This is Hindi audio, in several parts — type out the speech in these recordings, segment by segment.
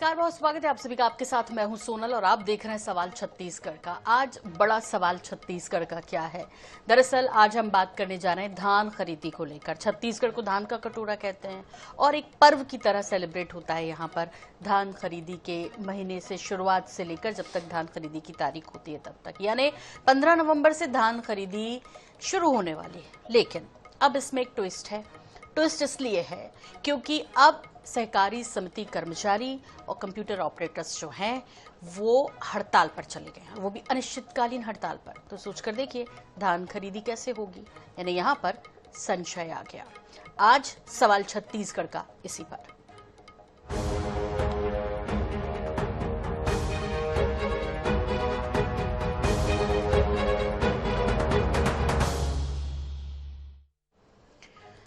नमस्कार, बहुत स्वागत है आप सभी का। आपके साथ मैं हूं सोनल और आप देख रहे हैं सवाल छत्तीसगढ़ का। आज बड़ा सवाल छत्तीसगढ़ का क्या है? दरअसल आज हम बात करने जा रहे हैं धान खरीदी को लेकर। छत्तीसगढ़ को धान का कटोरा कहते हैं और एक पर्व की तरह सेलिब्रेट होता है यहाँ पर धान खरीदी के महीने से, शुरुआत से लेकर जब तक धान खरीदी की तारीख होती है तब तक, यानी 15 नवंबर से धान खरीदी शुरू होने वाली है। लेकिन अब इसमें एक ट्विस्ट है। ट्विस्ट इसलिए है क्योंकि अब सहकारी समिति कर्मचारी और कंप्यूटर ऑपरेटर्स जो हैं वो हड़ताल पर चले गए हैं, वो भी अनिश्चितकालीन हड़ताल पर। तो सोचकर देखिए धान खरीदी कैसे होगी, यानी यहां पर संशय आ गया। आज सवाल छत्तीसगढ़ का इसी पर।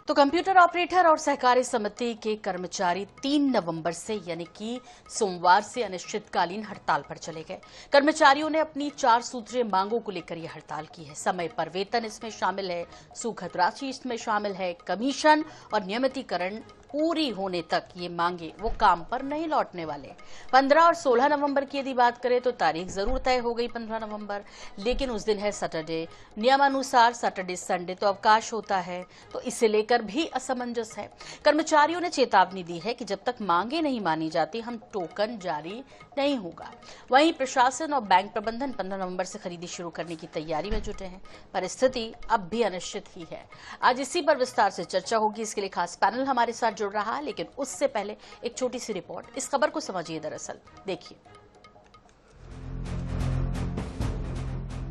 तो कंप्यूटर ऑपरेटर और सहकारी समिति के कर्मचारी 3 नवंबर से यानी कि सोमवार से अनिश्चितकालीन हड़ताल पर चले गए। कर्मचारियों ने अपनी 4 सूत्रीय मांगों को लेकर यह हड़ताल की है। समय पर वेतन इसमें शामिल है, सूखत राशि इसमें शामिल है, कमीशन और नियमितीकरण पूरी होने तक ये मांगे वो काम पर नहीं लौटने वाले। 15 और 16 नवंबर की यदि बात करें तो तारीख जरूर तय हो गई 15 नवंबर, लेकिन उस दिन है सैटरडे। नियमानुसार सैटरडे संडे तो अवकाश होता है, तो इसे लेकर भी असमंजस है। कर्मचारियों ने चेतावनी दी है कि जब तक मांगे नहीं मानी जाती हम टोकन जारी नहीं होगा। वहीं प्रशासन और बैंक प्रबंधन 15 नवंबर से खरीदी शुरू करने की तैयारी में जुटे हैं। परिस्थिति अब भी अनिश्चित ही है। आज इसी पर विस्तार से चर्चा होगी। इसके लिए खास पैनल हमारे साथ जुड़ रहा है, लेकिन उससे पहले एक छोटी सी रिपोर्ट। इस खबर को समझिए। दरअसल देखिए,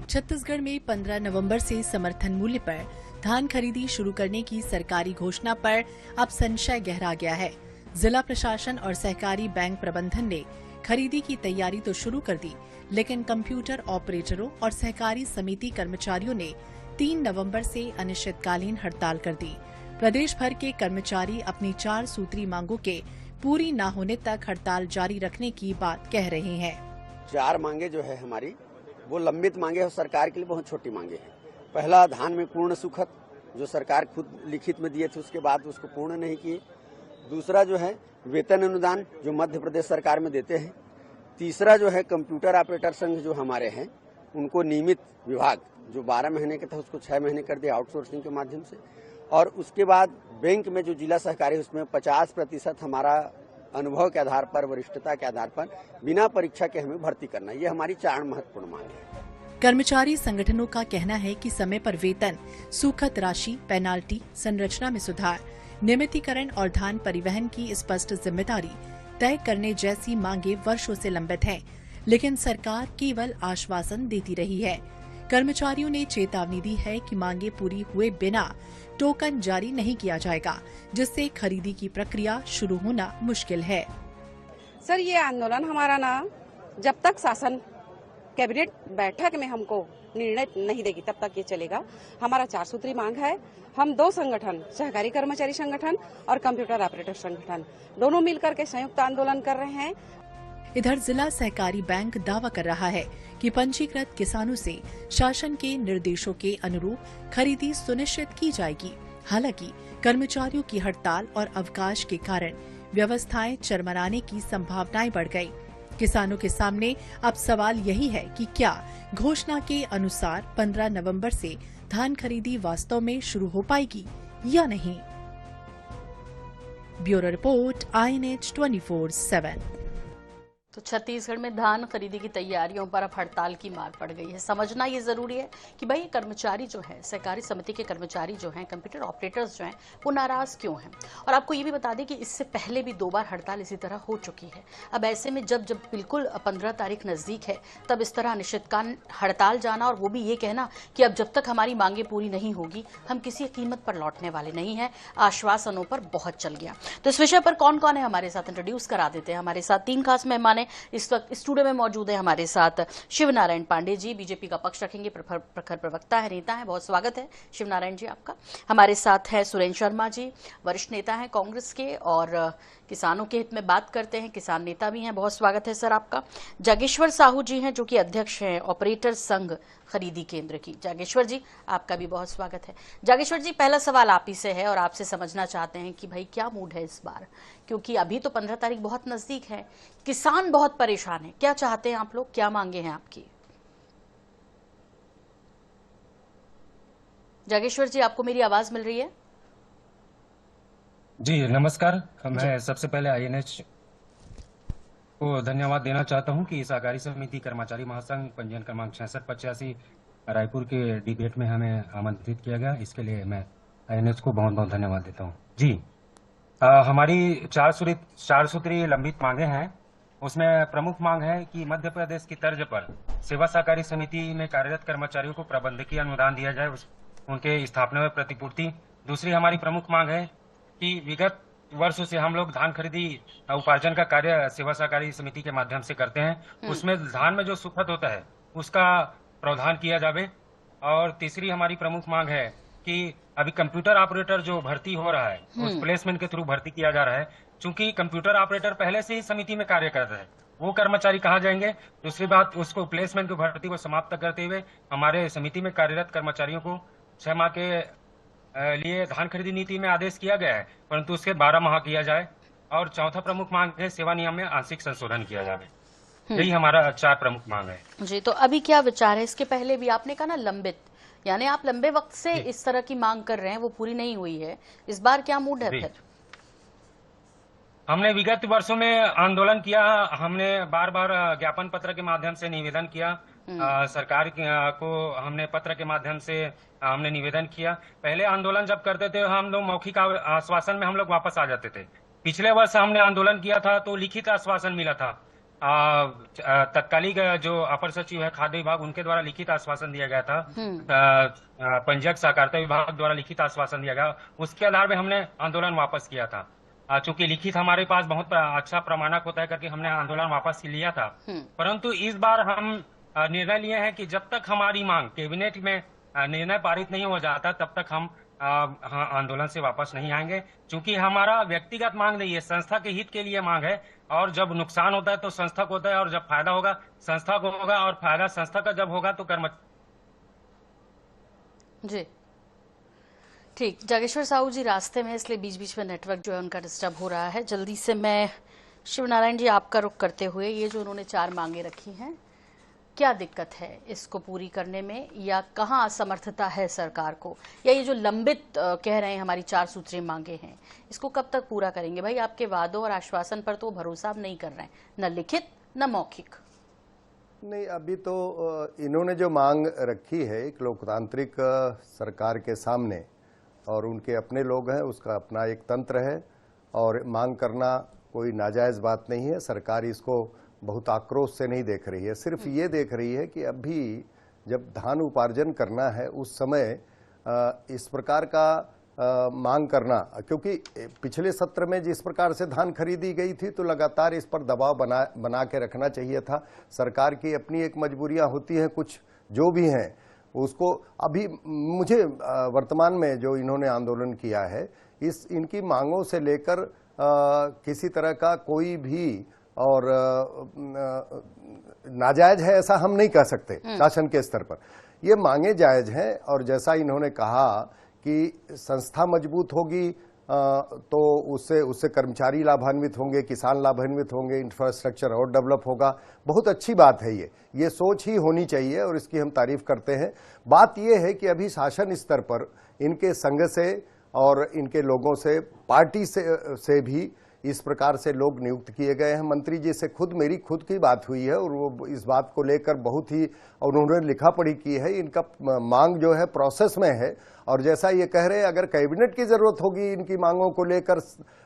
छत्तीसगढ़ में 15 नवंबर से समर्थन मूल्य पर धान खरीदी शुरू करने की सरकारी घोषणा पर अब संशय गहरा गया है। जिला प्रशासन और सहकारी बैंक प्रबंधन ने खरीदी की तैयारी तो शुरू कर दी, लेकिन कंप्यूटर ऑपरेटरों और सहकारी समिति कर्मचारियों ने 3 नवंबर से अनिश्चितकालीन हड़ताल कर दी। प्रदेश भर के कर्मचारी अपनी 4 सूत्री मांगों के पूरी न होने तक हड़ताल जारी रखने की बात कह रहे हैं। 4 मांगे जो है हमारी वो लंबित मांगे और सरकार के लिए बहुत छोटी मांगे हैं। पहला, धान में पूर्ण सुखत, जो सरकार खुद लिखित में दिए थे उसके बाद उसको पूर्ण नहीं किए। दूसरा जो है वेतन अनुदान, जो मध्य प्रदेश सरकार में देते हैं। तीसरा जो है कंप्यूटर ऑपरेटर संघ जो हमारे हैं उनको नियमित विभाग जो 12 महीने के था उसको 6 महीने कर दिया आउटसोर्सिंग के माध्यम से। और उसके बाद बैंक में जो जिला सहकारी उसमें 50% हमारा अनुभव के आधार पर, वरिष्ठता के आधार पर बिना परीक्षा के हमें भर्ती करना। ये हमारी 4 महत्वपूर्ण मांग है। कर्मचारी संगठनों का कहना है कि समय पर वेतन, सूखत राशि, पेनाल्टी, संरचना में सुधार, नियमितीकरण और धान परिवहन की स्पष्ट जिम्मेदारी तय करने जैसी मांगे वर्षों से लंबित हैं, लेकिन सरकार केवल आश्वासन देती रही है। कर्मचारियों ने चेतावनी दी है कि मांगे पूरी हुए बिना टोकन जारी नहीं किया जाएगा, जिससे खरीदी की प्रक्रिया शुरू होना मुश्किल है। सर, ये आंदोलन हमारा ना जब तक शासन कैबिनेट बैठक में हमको निर्णय नहीं देगी तब तक ये चलेगा। हमारा 4 सूत्री मांग है। हम 2 संगठन, सहकारी कर्मचारी संगठन और कंप्यूटर ऑपरेटर संगठन, दोनों मिलकर के संयुक्त आंदोलन कर रहे हैं। इधर जिला सहकारी बैंक दावा कर रहा है कि पंजीकृत किसानों से शासन के निर्देशों के अनुरूप खरीदी सुनिश्चित की जाएगी। हालांकि कर्मचारियों की हड़ताल और अवकाश के कारण व्यवस्थाएं चरमराने की संभावनाएं बढ़ गई। किसानों के सामने अब सवाल यही है कि क्या घोषणा के अनुसार 15 नवंबर से धान खरीदी वास्तव में शुरू हो पाएगी या नहीं। Bureau report, INH 24/7। तो छत्तीसगढ़ में धान खरीदी की तैयारियों पर अब हड़ताल की मार पड़ गई है। समझना ये जरूरी है कि भाई कर्मचारी जो है, सहकारी समिति के कर्मचारी जो हैं, कंप्यूटर ऑपरेटर्स जो हैं, वो नाराज क्यों हैं। और आपको ये भी बता दें कि इससे पहले भी 2 बार हड़ताल इसी तरह हो चुकी है। अब ऐसे में जब बिल्कुल 15 तारीख नजदीक है तब इस तरह अनिश्चितकाल हड़ताल जाना और वो भी ये कहना कि अब जब तक हमारी मांगे पूरी नहीं होगी हम किसी कीमत पर लौटने वाले नहीं है, आश्वासनों पर बहुत चल गया। तो इस विषय पर कौन कौन है हमारे साथ, इंट्रोड्यूस करा देते हैं। हमारे साथ 3 खास मेहमान इस वक्त स्टूडियो में मौजूद है। हमारे साथ शिवनारायण पांडे जी, बीजेपी का पक्ष रखेंगे, प्रखर प्रवक्ता है, नेता है। बहुत स्वागत है शिवनारायण जी आपका। हमारे साथ है सुरेंद्र शर्मा जी, वरिष्ठ नेता है कांग्रेस के और किसानों के हित में बात करते हैं। किसान नेता भी हैं, बहुत स्वागत है सर आपका। जागेश्वर साहू जी हैं जो कि अध्यक्ष हैं ऑपरेटर संघ खरीदी केंद्र की। जागेश्वर जी, आपका भी बहुत स्वागत है। जागेश्वर जी, पहला सवाल आप ही से है और आपसे समझना चाहते हैं कि भाई क्या मूड है इस बार, क्योंकि अभी तो 15 तारीख बहुत नजदीक है, किसान बहुत परेशान है। क्या चाहते हैं आप लोग, क्या मांगे हैं आपकी? जागेश्वर जी, आपको मेरी आवाज मिल रही है? जी नमस्कार। मैं सबसे पहले INH को धन्यवाद देना चाहता हूं कि सहकारी समिति कर्मचारी महासंघ पंजीयन क्रमांक 6685 रायपुर के डिबेट में हमें आमंत्रित किया गया। इसके लिए मैं INH को बहुत बहुत धन्यवाद देता हूं। जी हमारी चार सूत्री लंबित मांगे हैं। उसमें प्रमुख मांग है कि मध्य प्रदेश की तर्ज पर सेवा सहकारी समिति में कार्यरत कर्मचारियों को प्रबंधकीय अनुदान दिया जाए, उनके स्थापना में प्रतिपूर्ति। दूसरी हमारी प्रमुख मांग है कि विगत वर्षों से हम लोग धान खरीदी उपार्जन का कार्य सेवा सहकारी समिति के माध्यम से करते हैं, उसमें धान में जो सुखद होता है उसका प्रावधान किया जावे। और तीसरी हमारी प्रमुख मांग है कि अभी कंप्यूटर ऑपरेटर जो भर्ती हो रहा है उस प्लेसमेंट के थ्रू भर्ती किया जा रहा है। चूंकि कंप्यूटर ऑपरेटर पहले से ही समिति में कार्य कर रहे हैं, वो कर्मचारी कहाँ जाएंगे? दूसरी बात, उसको प्लेसमेंट की भर्ती को समाप्त करते हुए हमारे समिति में कार्यरत कर्मचारियों को 6 माह के लिए धान खरीदी नीति में आदेश किया गया है, परंतु उसके 12 माह किया जाए। और चौथा प्रमुख मांग है सेवा नियम में आंशिक संशोधन किया जाए। यही हमारा 4 प्रमुख मांग है। जी, तो अभी क्या विचार है? इसके पहले भी आपने कहा ना लंबित, यानी आप लंबे वक्त से इस तरह की मांग कर रहे हैं, वो पूरी नहीं हुई है। इस बार क्या मूड है फिर? हमने विगत वर्षों में आंदोलन किया, हमने बार बार ज्ञापन पत्र के माध्यम से निवेदन किया, सरकार को हमने पत्र के माध्यम से हमने निवेदन किया। पहले आंदोलन जब करते थे हम लोग मौखिक आश्वासन में हम लोग वापस आ जाते थे। पिछले वर्ष हमने आंदोलन किया था तो लिखित आश्वासन मिला था। तत्कालिक जो अपर सचिव है खाद्य विभाग, उनके द्वारा लिखित आश्वासन दिया गया था। पंजीयक सहकारिता विभाग द्वारा लिखित आश्वासन दिया गया, उसके आधार में हमने आंदोलन वापस किया था। चूंकि लिखित हमारे पास बहुत अच्छा प्रमाणक होता है करके हमने आंदोलन वापस लिया था। परंतु इस बार हम निर्णय लिए हैं कि जब तक हमारी मांग कैबिनेट में निर्णय पारित नहीं हो जाता तब तक हम आंदोलन से वापस नहीं आएंगे। क्योंकि हमारा व्यक्तिगत मांग नहीं है, संस्था के हित के लिए मांग है। और जब नुकसान होता है तो संस्था को होता है, और जब फायदा होगा संस्था को होगा, और फायदा संस्था का जब होगा तो जी ठीक। जागेश्वर साहू जी रास्ते में, इसलिए बीच बीच में नेटवर्क जो है उनका डिस्टर्ब हो रहा है। जल्दी से मैं शिवनारायण जी आपका रुख करते हुए, ये जो उन्होंने 4 मांगे रखी हैं, क्या दिक्कत है इसको पूरी करने में, या कहाँ असमर्थता है सरकार को, या ये जो लंबित कह रहे हैं हमारी 4 सूत्री मांगे हैं, इसको कब तक पूरा करेंगे? भाई आपके वादों और आश्वासन पर तो भरोसा आप नहीं कर रहे हैं, न लिखित न मौखिक। नहीं, अभी तो इन्होंने जो मांग रखी है एक लोकतांत्रिक सरकार के सामने, और उनके अपने लोग हैं, उसका अपना एक तंत्र है, और मांग करना कोई नाजायज बात नहीं है। सरकार इसको बहुत आक्रोश से नहीं देख रही है, सिर्फ ये देख रही है कि अभी जब धान उपार्जन करना है उस समय इस प्रकार का मांग करना, क्योंकि पिछले सत्र में जिस प्रकार से धान खरीदी गई थी तो लगातार इस पर दबाव बना के रखना चाहिए था। सरकार की अपनी एक मजबूरियां होती हैं, कुछ जो भी हैं उसको। अभी मुझे वर्तमान में जो इन्होंने आंदोलन किया है, इनकी मांगों से लेकर किसी तरह का कोई भी और नाजायज है ऐसा हम नहीं कह सकते शासन के स्तर पर। ये मांगे जायज हैं, और जैसा इन्होंने कहा कि संस्था मजबूत होगी तो उससे कर्मचारी लाभान्वित होंगे, किसान लाभान्वित होंगे, इंफ्रास्ट्रक्चर और डेवलप होगा। बहुत अच्छी बात है, ये सोच ही होनी चाहिए और इसकी हम तारीफ करते हैं। बात यह है कि अभी शासन स्तर पर इनके संघ से और इनके लोगों से, पार्टी से भी इस प्रकार से लोग नियुक्त किए गए हैं। मंत्री जी से मेरी खुद की बात हुई है, और वो इस बात को लेकर बहुत ही उन्होंने लिखा पढ़ी की है। इनका मांग जो है प्रोसेस में है, और जैसा ये कह रहे हैं अगर कैबिनेट की जरूरत होगी इनकी मांगों को लेकर,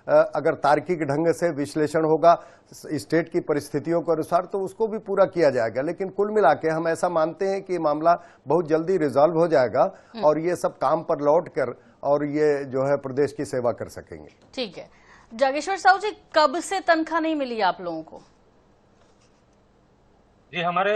अगर तार्किक ढंग से विश्लेषण होगा स्टेट की परिस्थितियों के अनुसार, तो उसको भी पूरा किया जाएगा। लेकिन कुल मिला के हम ऐसा मानते हैं कि मामला बहुत जल्दी रिजॉल्व हो जाएगा, और ये सब काम पर लौट कर और ये जो है प्रदेश की सेवा कर सकेंगे। ठीक है। जागेश्वर साहू जी, कब से तनख्वाह नहीं मिली आप लोगों को? जी, हमारे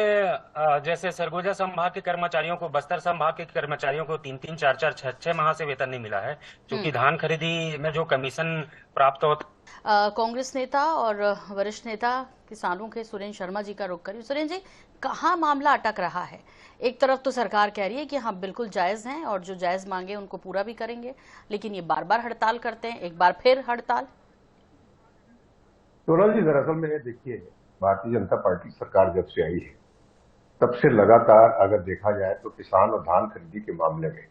जैसे सरगुजा संभाग के कर्मचारियों को, बस्तर संभाग के कर्मचारियों को 3-3, 4-4, 6-6 माह से वेतन नहीं मिला है। क्योंकि धान खरीदी में जो कमीशन प्राप्त होता कांग्रेस नेता और वरिष्ठ नेता किसानों के सुरेंद्र शर्मा जी का रुख करिए। सुरेंद्र जी, कहाँ मामला अटक रहा है? एक तरफ तो सरकार कह रही है कि हाँ बिल्कुल जायज हैं और जो जायज मांगे उनको पूरा भी करेंगे, लेकिन ये बार बार हड़ताल करते हैं, एक बार फिर हड़ताल। सोनल जी, दरअसल में देखिए, भारतीय जनता पार्टी सरकार जब से आई है तब से लगातार अगर देखा जाए तो किसान और धान खरीदी के मामले में,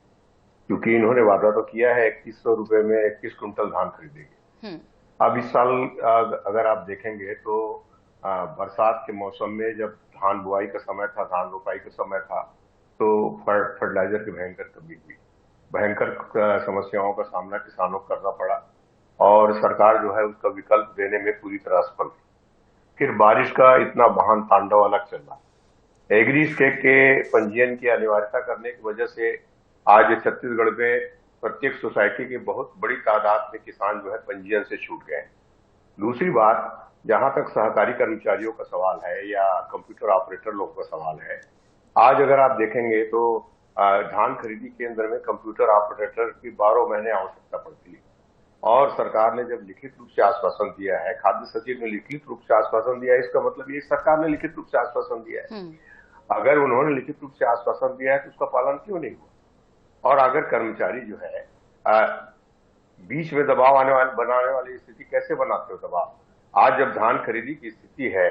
क्योंकि इन्होंने वादा तो किया है 2100 रुपए में 21 कुंटल धान खरीदेंगे। अब इस साल अगर आप देखेंगे तो बरसात के मौसम में जब धान बुआई का समय था, धान रोपाई का समय था, तो फर्टिलाइजर की भयंकर कमी हुई, भयंकर समस्याओं का सामना किसानों को करना पड़ा और सरकार जो है उसका विकल्प देने में पूरी तरह असफल हुई। फिर बारिश का इतना महान तांडव अलग चल रहा, एग्री स्टेट के पंजीयन की अनिवार्यता करने की वजह से आज छत्तीसगढ़ में प्रत्येक सोसाइटी की बहुत बड़ी तादाद में किसान जो है पंजीयन से छूट गए। दूसरी बात, जहां तक सहकारी कर्मचारियों का सवाल है या कंप्यूटर ऑपरेटर लोगों का सवाल है, आज अगर आप देखेंगे तो धान खरीदी केंद्र में कंप्यूटर ऑपरेटर की 12 महीने आवश्यकता पड़ती है और सरकार ने जब लिखित रूप से आश्वासन दिया है, खाद्य सचिव ने लिखित रूप से आश्वासन दिया है, इसका मतलब ये सरकार ने लिखित रूप से आश्वासन दिया है। अगर उन्होंने लिखित रूप से आश्वासन दिया है तो उसका पालन क्यों नहीं हुआ? और अगर कर्मचारी जो है बीच में दबाव बनाने वाली स्थिति कैसे बनाते हो दबाव? आज जब धान खरीदी की स्थिति है,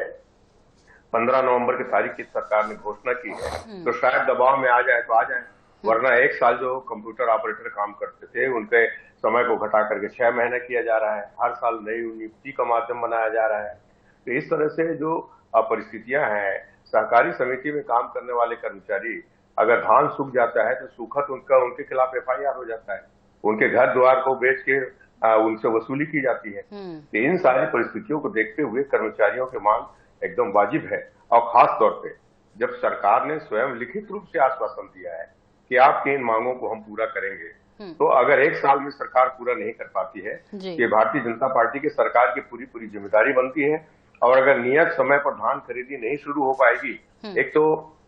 15 नवंबर की तारीख की सरकार ने घोषणा की है, तो शायद दबाव में आ जाए तो आ जाए, वरना एक साल जो कंप्यूटर ऑपरेटर काम करते थे उनके समय को घटा करके 6 महीने किया जा रहा है, हर साल नई नियुक्ति का माध्यम बनाया जा रहा है। तो इस तरह से जो परिस्थितियां हैं, सहकारी समिति में काम करने वाले कर्मचारी अगर धान सूख जाता है तो सूखत उनके खिलाफ FIR हो जाता है, उनके घर द्वार को बेच के उनसे वसूली की जाती है। तो इन सारी परिस्थितियों को देखते हुए कर्मचारियों की मांग एकदम वाजिब है और खास तौर पे जब सरकार ने स्वयं लिखित रूप से आश्वासन दिया है कि आपकी इन मांगों को हम पूरा करेंगे, तो अगर एक साल में सरकार पूरा नहीं कर पाती है, ये भारतीय जनता पार्टी की सरकार की पूरी जिम्मेदारी बनती है। और अगर नियत समय पर धान खरीदी नहीं शुरू हो पाएगी, एक तो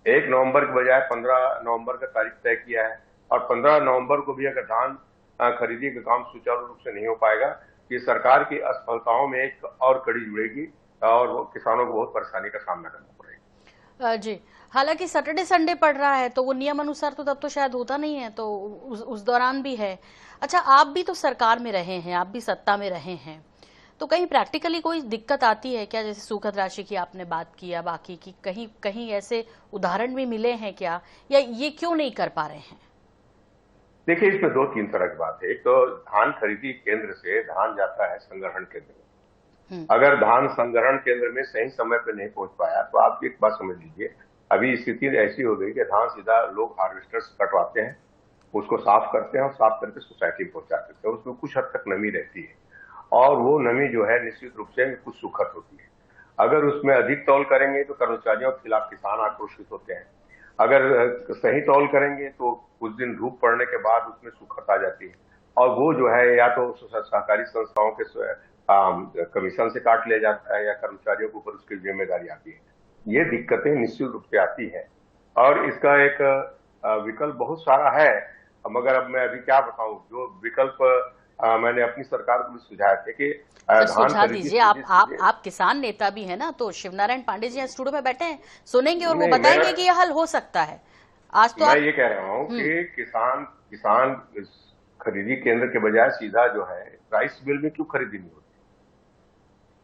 1 नवंबर के बजाय 15 नवंबर का तारीख तय किया है और 15 नवंबर को भी अगर धान खरीदी का काम सुचारू रूप से नहीं हो पाएगा, ये सरकार की असफलताओं में एक और कड़ी जुड़ेगी और किसानों को बहुत परेशानी का सामना करना पड़ेगा। जी, हालांकि सैटरडे संडे पड़ रहा है तो वो नियम अनुसार तो तब तो शायद होता नहीं है, तो उस दौरान भी है। अच्छा, आप भी तो सरकार में रहे हैं, आप भी सत्ता में रहे हैं, तो कहीं प्रैक्टिकली कोई दिक्कत आती है क्या? जैसे सूखत राशि की आपने बात की या बाकी की, कहीं ऐसे उदाहरण भी मिले हैं क्या, या ये क्यों नहीं कर पा रहे हैं? देखिए, इसमें 2-3 तरह की बात है। एक तो धान खरीदी केंद्र से धान जाता है संग्रहण केंद्र में, अगर धान संग्रहण केंद्र में सही समय पे नहीं पहुंच पाया तो आप एक बात समझ लीजिए, अभी स्थिति ऐसी हो गई कि धान सीधा लोग हार्वेस्टर से कटवाते हैं, उसको साफ करते हैं और साफ करके सोसाइटी में पहुंचा देते हैं। उसमें कुछ हद तक नमी रहती है और वो नमी जो है निश्चित रूप से कुछ सुखद होती है। अगर उसमें अधिक तौल करेंगे तो कर्मचारियों के खिलाफ किसान आक्रोशित होते हैं, अगर सही तौल करेंगे तो कुछ दिन धूप पड़ने के बाद उसमें सुखद आ जाती है और वो जो है या तो सहकारी संस्थाओं के कमीशन से काट लिया जाता है या कर्मचारियों के ऊपर उसकी जिम्मेदारी आती है। ये दिक्कतें निश्चित रूप से आती है और इसका एक विकल्प बहुत सारा है, मगर अब मैं अभी क्या बताऊं, जो विकल्प मैंने अपनी सरकार को भी सुझाया थे कि सुझा दीजिए। आप किसान नेता भी है ना, तो शिवनारायण पांडे जी स्टूडियो में बैठे हैं, सुनेंगे और वो बताएंगे कि यह हल हो सकता है। आज तो मैं ये कह रहा हूँ कि किसान खरीदी केंद्र के बजाय सीधा जो है राइस मिल में क्यों खरीदी नहीं होती?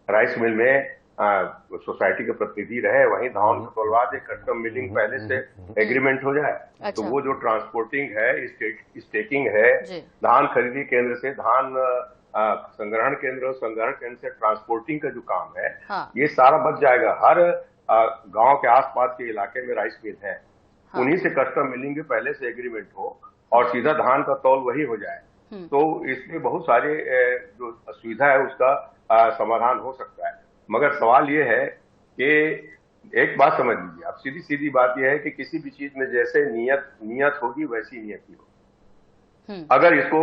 राइस मिल में सोसाइटी के प्रतिनिधि रहे, वहीं धान को तोलवा दे, कस्टम मिलिंग पहले से एग्रीमेंट हो जाए। अच्छा। तो वो जो ट्रांसपोर्टिंग है, स्टेकिंग है, धान खरीदी केंद्र से धान संग्रहण केंद्र और संग्रहण केंद्र से ट्रांसपोर्टिंग का जो काम है, हाँ। ये सारा बच जाएगा। हर गांव के आसपास के इलाके में राइस मिल है, हाँ। उन्हीं से कस्टम मिलिंग पहले से एग्रीमेंट हो और सीधा धान का तौल वही हो जाए, तो इसमें बहुत सारे जो असुविधा है उसका समाधान हो सकता है। मगर सवाल ये है कि एक बात समझ लीजिए, अब सीधी बात यह है कि किसी भी चीज में जैसे नियत होगी वैसी नियति होगी। अगर इसको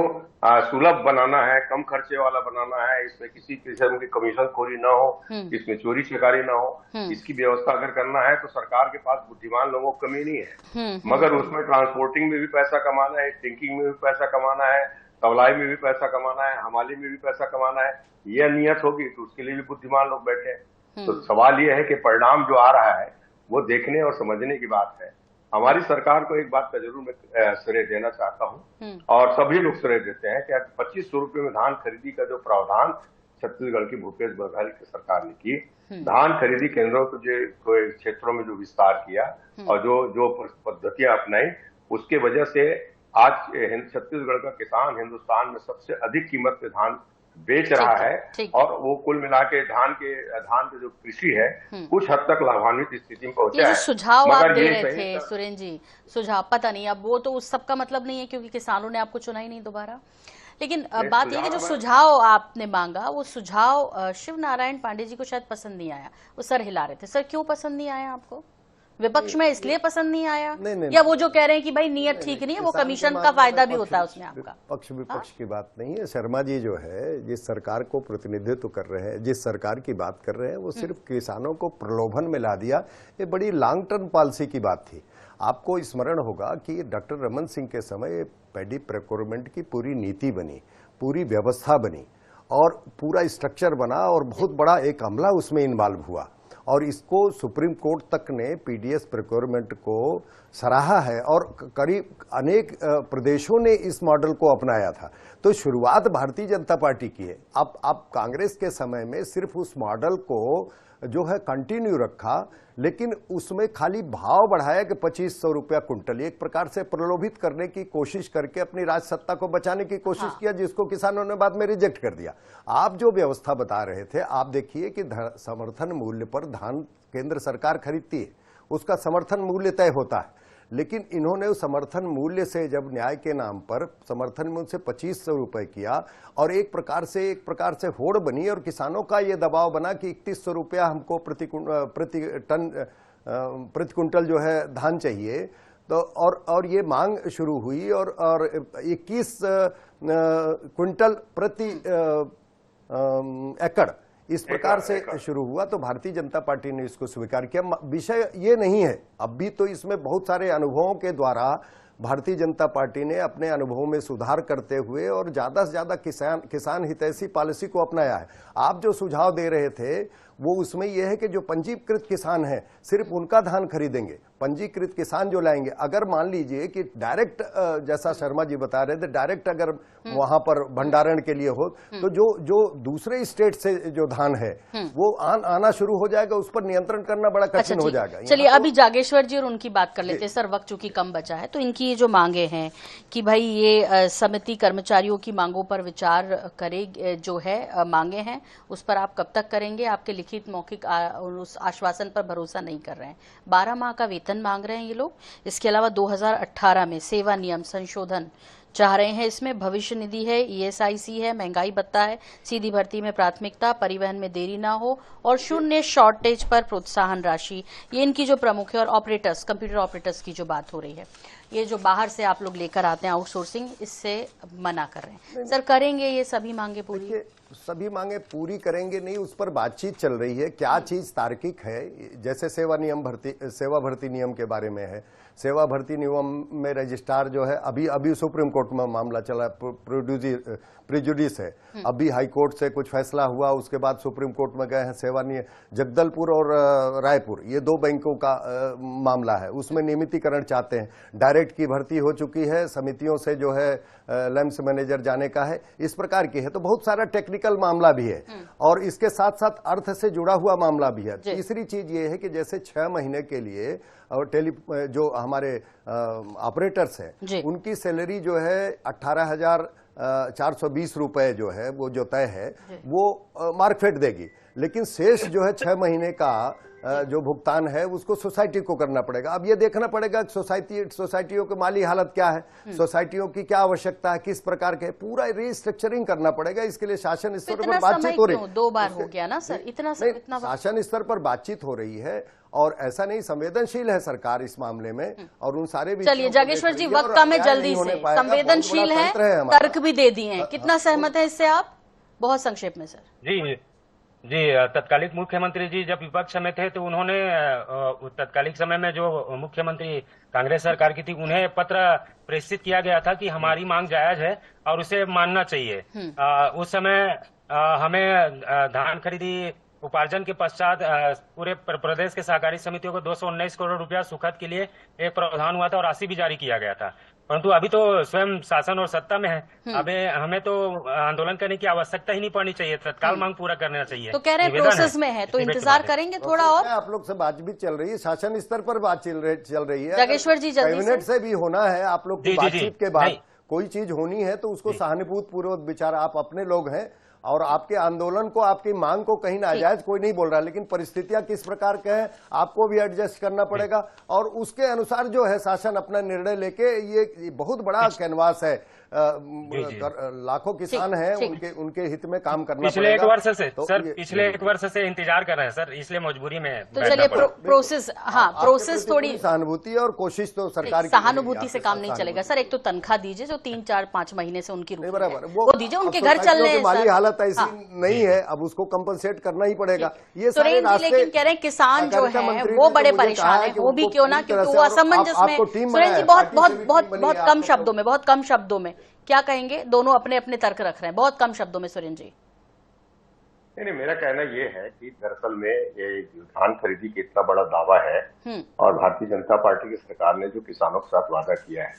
सुलभ बनाना है, कम खर्चे वाला बनाना है, इसमें किसी किस्म की कमीशन खोरी ना हो, इसमें चोरी चकारी ना हो, इसकी व्यवस्था अगर करना है तो सरकार के पास बुद्धिमान लोगों की कमी नहीं है। मगर उसमें ट्रांसपोर्टिंग में भी पैसा कमाना है, टिंकिंग में भी पैसा कमाना है, तौलाई में भी पैसा कमाना है, हमाली में भी पैसा कमाना है, ये नियत होगी तो उसके लिए भी बुद्धिमान लोग बैठे हैं। तो सवाल ये है कि परिणाम जो आ रहा है वो देखने और समझने की बात है। हमारी सरकार को एक बात का जरूर मैं श्रेय देना चाहता हूँ और सभी लोग श्रेय देते हैं कि 2500 रुपये में धान खरीदी का जो प्रावधान छत्तीसगढ़ की भूपेश बघेल की सरकार ने की, धान खरीदी केंद्रों को क्षेत्रों में जो विस्तार किया और जो पद्धतियां अपनाई, उसके वजह से आज छत्तीसगढ़ का किसान हिंदुस्तान में सबसे अधिक कीमत पे धान बेच रहा है और वो कुल मिला के धान के जो कृषि है कुछ हद तक लाभान्वित स्थिति में पहुंचा है। सुझाव आप दे रहे थे सुरेंद्र जी, सुझाव पता नहीं अब वो तो उस सबका मतलब नहीं है क्योंकि किसानों ने आपको चुना ही नहीं दोबारा, लेकिन बात यह कि जो सुझाव आपने मांगा वो सुझाव शिव नारायण पांडे जी को शायद पसंद नहीं आया, वो सर हिला रहे थे। सर क्यों पसंद नहीं आया आपको? विपक्ष में इसलिए पसंद नहीं आया या वो जो कह रहे हैं कि भाई नियत ठीक नहीं है, वो कमीशन का फायदा भी होता है उसमें आपका? पक्ष विपक्ष की बात नहीं है। शर्मा जी जो है जिस सरकार को प्रतिनिधित्व कर रहे हैं, जिस सरकार की बात कर रहे हैं, वो सिर्फ किसानों को प्रलोभन में ला दिया। ये बड़ी लॉन्ग टर्म पॉलिसी की बात थी। आपको स्मरण होगा कि डॉक्टर रमन सिंह के समय पैडी प्रोक्योरमेंट की पूरी नीति बनी, पूरी व्यवस्था बनी और पूरा स्ट्रक्चर बना और बहुत बड़ा एक अमला उसमें इन्वॉल्व हुआ और इसको सुप्रीम कोर्ट तक ने पीडीएस प्रोक्योरमेंट को सराहा है और करीब अनेक प्रदेशों ने इस मॉडल को अपनाया था। तो शुरुआत भारतीय जनता पार्टी की है। अब कांग्रेस के समय में सिर्फ उस मॉडल को जो है कंटिन्यू रखा, लेकिन उसमें खाली भाव बढ़ाया कि 2500 रुपया कुंटल, एक प्रकार से प्रलोभित करने की कोशिश करके अपनी राज सत्ता को बचाने की कोशिश किया, जिसको किसानों ने बाद में रिजेक्ट कर दिया। आप जो व्यवस्था बता रहे थे, आप देखिए कि समर्थन मूल्य पर धान केंद्र सरकार खरीदती है, उसका समर्थन मूल्य तय होता है, लेकिन इन्होंने उस समर्थन मूल्य से जब न्याय के नाम पर समर्थन मूल्य से 2500 रुपए किया और एक प्रकार से होड़ बनी और किसानों का ये दबाव बना कि 3100 रुपया हमको प्रति कुंटल जो है धान चाहिए। तो और ये मांग शुरू हुई और 21 क्विंटल प्रति एकड़ इस प्रकार से शुरू हुआ। तो भारतीय जनता पार्टी ने इसको स्वीकार किया। विषय ये नहीं है, अब भी तो इसमें बहुत सारे अनुभवों के द्वारा भारतीय जनता पार्टी ने अपने अनुभवों में सुधार करते हुए और ज्यादा से ज्यादा किसान हितैषी पॉलिसी को अपनाया है। आप जो सुझाव दे रहे थे वो उसमें यह है कि जो पंजीकृत किसान हैं सिर्फ उनका धान खरीदेंगे, पंजीकृत किसान जो लाएंगे। अगर मान लीजिए कि डायरेक्ट, जैसा शर्मा जी बता रहे थे, डायरेक्ट अगर वहां पर भंडारण के लिए हो तो जो दूसरे स्टेट से जो धान है वो आना शुरू हो जाएगा, उस पर नियंत्रण करना बड़ा कठिन हो जाएगा। चलिए अभी जागेश्वर जी और उनकी बात कर लेते हैं। सर वक्त चूंकि कम बचा है तो इनकी ये जो मांगे हैं कि भाई ये समिति कर्मचारियों की मांगों पर विचार करे, जो है मांगे हैं उस पर आप कब तक करेंगे? आपके लिखित मौखिक उस आश्वासन पर भरोसा नहीं कर रहे हैं। 12 माह का वेतन मांग रहे हैं ये लोग। इसके अलावा 2018 में सेवा नियम संशोधन चाह रहे हैं। इसमें भविष्य निधि है, ईएसआईसी है, महंगाई भत्ता है, सीधी भर्ती में प्राथमिकता, परिवहन में देरी ना हो और शून्य शॉर्टेज पर प्रोत्साहन राशि, ये इनकी जो प्रमुख है। और ऑपरेटर्स, कंप्यूटर ऑपरेटर्स की जो बात हो रही है, ये जो बाहर से आप लोग लेकर आते हैं आउटसोर्सिंग, इससे मना कर रहे हैं। सर करेंगे ये सभी मांगे पूरी? सभी मांगे पूरी करेंगे नहीं, उस पर बातचीत चल रही है। क्या चीज तार्किक है, जैसे सेवा भर्ती नियम के बारे में है। सेवा भर्ती नियम में रजिस्ट्रार जो है, अभी सुप्रीम कोर्ट में मामला चला, प्रिजुडिस है। अभी हाई कोर्ट से कुछ फैसला हुआ, उसके बाद सुप्रीम कोर्ट में गए हैं। सेवा नियम जगदलपुर और रायपुर, ये 2 बैंकों का मामला है, उसमें नियमितीकरण चाहते हैं। डायरेक्ट की भर्ती हो चुकी है, समितियों से जो है लैम्स मैनेजर जाने का है, इस प्रकार की है। तो बहुत सारा टेक्निकल मामला भी है और इसके साथ साथ अर्थ से जुड़ा हुआ मामला भी है। तीसरी चीज ये है कि जैसे 6 महीने के लिए और जो हमारे ऑपरेटर्स हैं उनकी सैलरी जो है 18,420 रुपए जो है वो जो तय है वो मार्कफेड देगी, लेकिन शेष जो है 6 महीने का जो भुगतान है उसको सोसाइटी को करना पड़ेगा। अब ये देखना पड़ेगा सोसाइटियों की माली हालत क्या है, सोसाइटियों की क्या आवश्यकता है, किस प्रकार के, पूरा रिस्ट्रक्चरिंग करना पड़ेगा। इसके लिए शासन स्तर पर बातचीत हो रही है। 2 बार हो गया ना सर, इतना शासन स्तर पर बातचीत हो रही है और ऐसा नहीं, संवेदनशील है सरकार इस मामले में और उन सारे। चलिए जागेश्वर जी, वक्त कम है, जल्दी से, संवेदनशील है, तर्क भी दे दिए हैं, कितना सहमत है इससे आप? बहुत संक्षेप में सर। जी जी, तत्कालिक मुख्यमंत्री जी जब विपक्ष में थे तो उन्होंने तत्कालिक समय में जो मुख्यमंत्री कांग्रेस सरकार की थी उन्हें पत्र प्रेषित किया गया था कि हमारी मांग जायज है और उसे मानना चाहिए। उस समय हमें धान खरीदी उपार्जन के पश्चात पूरे प्रदेश के सहकारी समितियों को 219 करोड़ रुपया सुखद के लिए एक प्रावधान हुआ था और राशि भी जारी किया गया था। परंतु अभी तो स्वयं शासन और सत्ता में है, अभी हमें तो आंदोलन करने की आवश्यकता ही नहीं पड़नी चाहिए, तत्काल मांग पूरा करना चाहिए। तो कह रहे हैं प्रोसेस में है तो इंतजार करेंगे थोड़ा और। आप लोग से बात भी चल रही है, शासन स्तर पर बात चल रही है। जागेश्वर जी जल्दी कैबिनेट से भी होना है, आप लोग की बातचीत के बाद कोई चीज होनी है तो उसको सहानुभूति पूर्वक विचार, आप अपने लोग हैं और आपके आंदोलन को, आपकी मांग को कहीं नाजायज कोई नहीं बोल रहा, लेकिन परिस्थितियां किस प्रकार के हैं आपको भी एडजस्ट करना पड़ेगा और उसके अनुसार जो है शासन अपना निर्णय लेके, ये बहुत बड़ा कैनवास है, लाखों किसान हैं, उनके हित में काम करना पिछले पड़ेगा। एक वर्ष से सर, पिछले एक वर्ष से इंतजार कर रहे हैं सर, इसलिए मजबूरी में। तो चलिए प्रोसेस, हाँ प्रोसेस थोड़ी सहानुभूति और कोशिश तो सरकार की सहानुभूति से काम नहीं चलेगा सर। एक तो तनख्वाह दीजिए जो 3, 4, 5 महीने से उनकी बराबर वो दीजिए, उनके घर चल रहे हैं, माली हालत ऐसी नहीं है, अब उसको कंपनसेट करना ही पड़ेगा। ये सारे रास्ते, लेकिन कह रहे हैं किसान जो है वो बड़े परेशान है, वो भी क्यों ना, क्योंकि वो असमंजस में। सुरेंद्र जी बहुत कम शब्दों में, बहुत कम शब्दों में क्या कहेंगे? दोनों अपने अपने तर्क रख रहे हैं, बहुत कम शब्दों में सुरेंद्र जी। नहीं, मेरा कहना ये है कि दरअसल में ये धान खरीदी का इतना बड़ा दावा है और भारतीय जनता पार्टी की सरकार ने जो किसानों के साथ वादा किया है,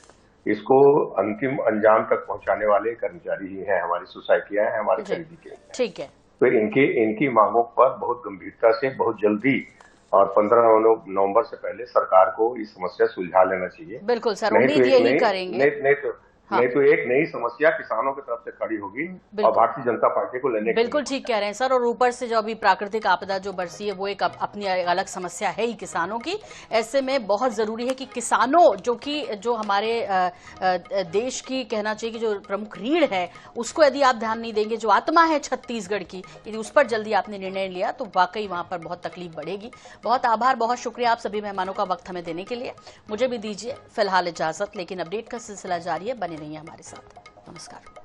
इसको अंतिम अंजाम तक पहुंचाने वाले कर्मचारी ही हैं, हमारी सोसाइटियां हैं, हमारी खरीदी के। ठीक है, तो इनकी मांगों पर बहुत गंभीरता से, बहुत जल्दी और 15 नवंबर से पहले सरकार को इस समस्या सुलझा लेना चाहिए। बिल्कुल सर, उम्मीद यही करेंगे। नहीं तो एक नई समस्या किसानों की तरफ से खड़ी होगी और भारतीय जनता पार्टी को लेने। बिल्कुल ठीक कह रहे हैं सर। और ऊपर से जो अभी प्राकृतिक आपदा जो बरसी है वो एक अपनी अलग समस्या है ही किसानों की। ऐसे में बहुत जरूरी है कि किसानों जो हमारे देश की कहना चाहिए कि जो प्रमुख रीढ़ है उसको यदि आप ध्यान नहीं देंगे, जो आत्मा है छत्तीसगढ़ की, यदि उस पर जल्दी आपने निर्णय लिया तो वाकई वहां पर बहुत तकलीफ बढ़ेगी। बहुत आभार, बहुत शुक्रिया आप सभी मेहमानों का वक्त हमें देने के लिए। मुझे भी दीजिए फिलहाल इजाजत, लेकिन अपडेट का सिलसिला जारी है, बने रहिए हमारे साथ। नमस्कार।